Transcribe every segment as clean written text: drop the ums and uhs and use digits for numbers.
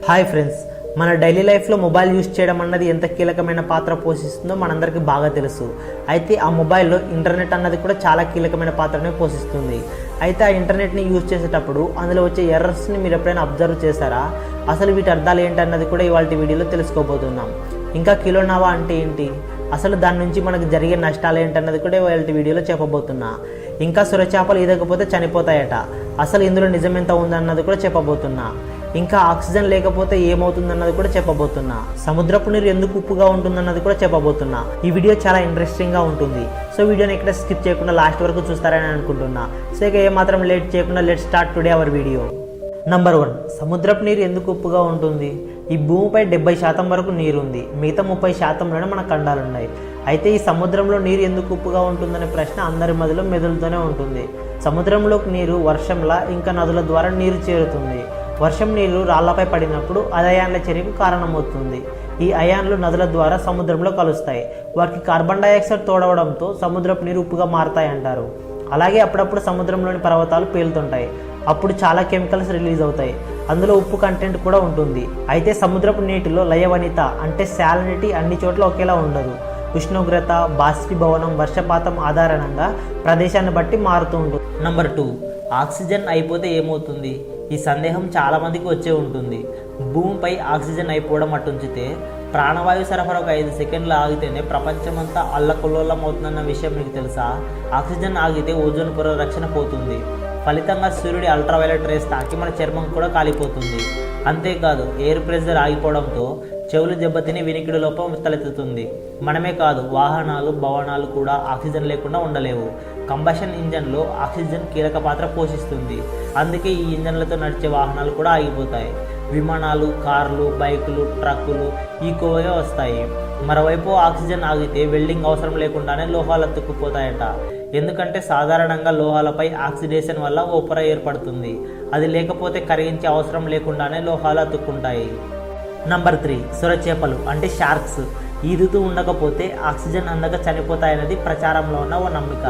Hi friends, మన daily లైఫ్లో mobile use చేయడం అన్నది ఎంత కీలకమైన పాత్ర పోషిస్తుందో మనందరికీ బాగా తెలుసు. అయితే ఆ మొబైల్లో ఇంటర్నెట్ అన్నది కూడా చాలా కీలకమైన పాత్రని పోషిస్తుంది. అయితే ఆ ఇంటర్నెట్ని యూజ్ చేసేటప్పుడు అందులో వచ్చే ఎర్రర్స్ని మీరు ఎప్పుడైనా అబ్జర్వ్ చేశారా? అసలు వీటి అర్థాలు ఏంటన్నది కూడా ఇవాళ వీడియోలో తెలుసుకోబోతున్నాం. ఇంకా కిలోనావా అంటే ఏంటి, అసలు దాని నుంచి మనకు జరిగే నష్టాలు ఏంటన్నది కూడా ఇవాళ వీడియోలో చెప్పబోతున్నా. ఇంకా సొరచేపలు ఈదకపోతే చనిపోతాయట, అసలు ఇందులో నిజమెంత ఉందన్నది కూడా చెప్పబోతున్నా. ఇంకా ఆక్సిజన్ లేకపోతే ఏమవుతుందన్నది కూడా చెప్పబోతున్నా. సముద్రపు నీరు ఎందుకు ఉప్పుగా ఉంటుందన్నది కూడా చెప్పబోతున్నా. ఈ వీడియో చాలా ఇంట్రెస్టింగ్గా ఉంటుంది. సో వీడియోని ఎక్కడ స్కిప్ చేయకుండా లాస్ట్ వరకు చూస్తారని అనుకుంటున్నా. సో ఇక ఏమాత్రం లేట్ చేయకుండా let start today our video. Number 1, సముద్రపు నీరు ఎందుకు ఉప్పుగా ఉంటుంది? ఈ భూమిపై 70% వరకు నీరు ఉంది, మిగతా 30%లోనే మన ఖండాలున్నాయి. అయితే ఈ సముద్రంలో నీరు ఎందుకు ఉప్పుగా ఉంటుందనే ప్రశ్న అందరి మధ్యలో మెదులుతూనే ఉంటుంది. సముద్రంలోకి నీరు వర్షంలా ఇంకా నదుల ద్వారా నీరు చేరుతుంది. వర్షం నీరు రాళ్లపై పడినప్పుడు అది అయాన్ల చర్యకు కారణమవుతుంది. ఈ అయాన్లు నదుల ద్వారా సముద్రంలో కలుస్తాయి. వాటికి కార్బన్ డైఆక్సైడ్ తోడవడంతో సముద్రపు నీరు ఉప్పుగా మారతాయి అంటారు. అలాగే అప్పుడప్పుడు సముద్రంలోని పర్వతాలు పేలుతుంటాయి, అప్పుడు చాలా కెమికల్స్ రిలీజ్ అవుతాయి. అందులో ఉప్పు కంటెంట్ కూడా ఉంటుంది. అయితే సముద్రపు నీటిలో లయవనిత అంటే శాలినిటీ అన్ని చోట్ల ఒకేలా ఉండదు. ఉష్ణోగ్రత, బాష్పీభవనం, వర్షపాతం ఆధారంగా ప్రదేశాన్ని బట్టి మారుతూ ఉంటుంది. నంబర్ 2, ఆక్సిజన్ అయిపోతే ఏమవుతుంది? ఈ సందేహం చాలామందికి వచ్చే ఉంటుంది. భూమిపై ఆక్సిజన్ అయిపోవడం అటుంచితే ప్రాణవాయు సరఫరా ఒక 5 సెకండ్లు ఆగితేనే ప్రపంచమంతా అల్లకల్లోలం అవుతుందన్న విషయం మీకు తెలుసా? ఆక్సిజన్ ఆగితే ఓజోన్ పొర రక్షణ పోతుంది. ఫలితంగా సూర్యుడి అల్ట్రావైలెట్ రేస్ తాకి మన చర్మం కూడా కాలిపోతుంది. అంతేకాదు, ఎయిర్ ప్రెషర్ ఆగిపోవడంతో చెవులు దెబ్బతిని వినికిడి లోపం తలెత్తుతుంది. మనమే కాదు, వాహనాలు, భవనాలు కూడా ఆక్సిజన్ లేకుండా ఉండలేవు. కంబషన్ ఇంజన్లో ఆక్సిజన్ కీలక పాత్ర పోషిస్తుంది. అందుకే ఈ ఇంజన్లతో నడిచే వాహనాలు కూడా ఆగిపోతాయి. విమానాలు, కార్లు, బైకులు, ట్రక్కులు ఈ కోవగా వస్తాయి. మరోవైపు ఆక్సిజన్ ఆగితే వెల్డింగ్ అవసరం లేకుండానే లోహాలు అతుక్కుపోతాయట. ఎందుకంటే సాధారణంగా లోహాలపై ఆక్సిడేషన్ వల్ల ఓ పొర ఏర్పడుతుంది. అది లేకపోతే కరిగించే అవసరం లేకుండానే లోహాలు అతుక్కుంటాయి. నంబర్ 3, సొరచేపలు అంటే షార్క్స్ ఈదుతూ ఉండకపోతే ఆక్సిజన్ అందక చనిపోతాయన్నది ప్రచారంలో ఉన్న ఓ నమ్మిక.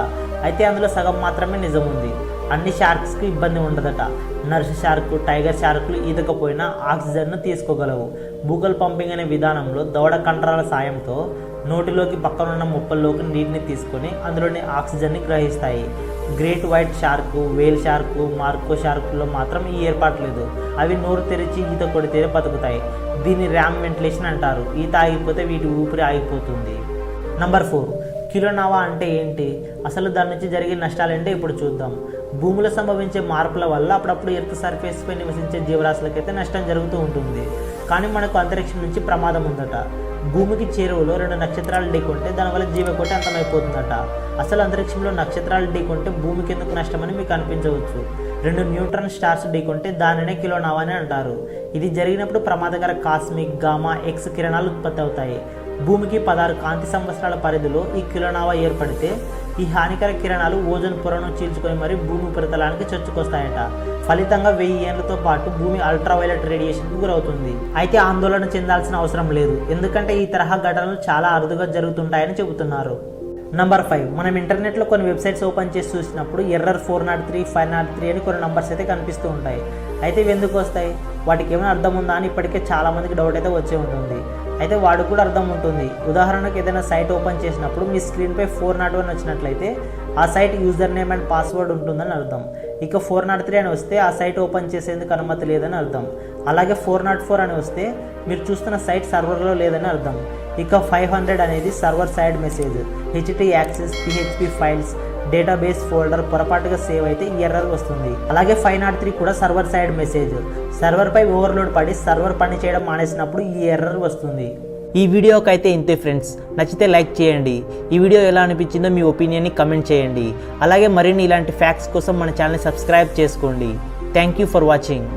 అయితే అందులో సగం మాత్రమే నిజం ఉంది. అన్ని షార్క్స్కి ఇబ్బంది ఉండదట. నర్స్ షార్క్, టైగర్ షార్కులు ఈదకపోయినా ఆక్సిజన్ను తీసుకోగలవు. బూగల్ పంపింగ్ అనే విధానంలో దవడ కండరాల సాయంతో నోటిలోకి పక్కనున్న ముప్పల్లోకి నీటిని తీసుకొని అందులోని ఆక్సిజన్ని గ్రహిస్తాయి. గ్రేట్ వైట్ షార్క్, వేల్ షార్క్, మార్కో షార్కుల్లో మాత్రం ఈ ఏర్పాటు లేదు. అవి నోరు తెరిచి ఈత కొడితేనే బతుకుతాయి. దీన్ని ర్యామ్ వెంటిలేషన్ అంటారు. ఈత ఆగిపోతే వీటి ఊపిరి ఆగిపోతుంది. నంబర్ 4, కిలోనావా అంటే ఏంటి? అసలు దాని నుంచి జరిగే నష్టాలేంటే ఇప్పుడు చూద్దాం. భూమిలో సంభవించే మార్పుల వల్ల అప్పుడప్పుడు ఎర్త్ సర్ఫేస్పై నివసించే జీవరాశులకైతే నష్టం జరుగుతూ ఉంటుంది. కానీ మనకు అంతరిక్షం నుంచి ప్రమాదం ఉందట. భూమికి చేరువలో 2 నక్షత్రాలు ఢీకొంటే దానివల్ల జీవకోటి అంతమైపోతుందట. అసలు అంతరిక్షంలో నక్షత్రాలు ఢీకొంటే భూమికి ఎందుకు నష్టమని మీకు అనిపించవచ్చు. 2 న్యూట్రాన్ స్టార్స్ ఢీకొంటే దానినే కిలోనావా అని అంటారు. ఇది జరిగినప్పుడు ప్రమాదకర కాస్మిక్, గామా, ఎక్స్ కిరణాలు ఉత్పత్తి అవుతాయి. భూమికి 16 కాంతి సంవత్సరాల పరిధిలో ఈ కిలోనావా ఏర్పడితే ఈ హానికర కిరణాలు ఓజోన్ పొరను చీల్చుకొని మరీ భూమి ఉపరితలానికి చొచ్చుకొస్తాయట. ఫలితంగా 1000 ఏళ్లతో పాటు భూమి అల్ట్రావైలెట్ రేడియేషన్కు గురవుతుంది. అయితే ఆందోళన చెందాల్సిన అవసరం లేదు, ఎందుకంటే ఈ తరహా ఘటనలు చాలా అరుదుగా జరుగుతుంటాయని చెబుతున్నారు. నంబర్ 5, మనం ఇంటర్నెట్లో కొన్ని వెబ్సైట్స్ ఓపెన్ చేసి చూసినప్పుడు ఎర్రర్ 403, 503 అని కొన్ని నంబర్స్ అయితే కనిపిస్తూ ఉంటాయి. అయితే ఇవి ఎందుకు వస్తాయి? వాటికి ఏమైనా అర్థం ఉందా అని ఇప్పటికే చాలామందికి డౌట్ అయితే వచ్చే ఉంటుంది. అయితే వాడికి కూడా అర్థం ఉంటుంది. ఉదాహరణకు ఏదైనా సైట్ ఓపెన్ చేసినప్పుడు మీ స్క్రీన్పై 401 వచ్చినట్లయితే ఆ site user name and password ఉంటుందని అర్థం. ఇక 403 అని వస్తే ఆ సైట్ ఓపెన్ చేసేందుకు అనుమతి లేదని అర్థం. అలాగే 404 అని వస్తే మీరు చూస్తున్న సైట్ సర్వర్లో లేదని అర్థం. ఇక 500 అనేది server side message. HT access, PHP files, database folder పొరపాటుగా సేవ్ అయితే ఈ ఎర్రర్ వస్తుంది. అలాగే 503 కూడా సర్వర్ సైడ్ మెసేజ్. సర్వర్పై ఓవర్లోడ్ పడి సర్వర్ పని చేయడం మానేసినప్పుడు ఈ ఎర్రర్ వస్తుంది. ఈ వీడియోకి అయితే ఇంతే ఫ్రెండ్స్. నచ్చితే లైక్ చేయండి. ఈ వీడియో ఎలా అనిపించిందో మీ ఒపీనియన్ని కమెంట్ చేయండి. అలాగే మరిన్ని ఇలాంటి ఫ్యాక్ట్స్ కోసం మన ఛానల్ని సబ్స్క్రైబ్ చేసుకోండి. Thank you for watching.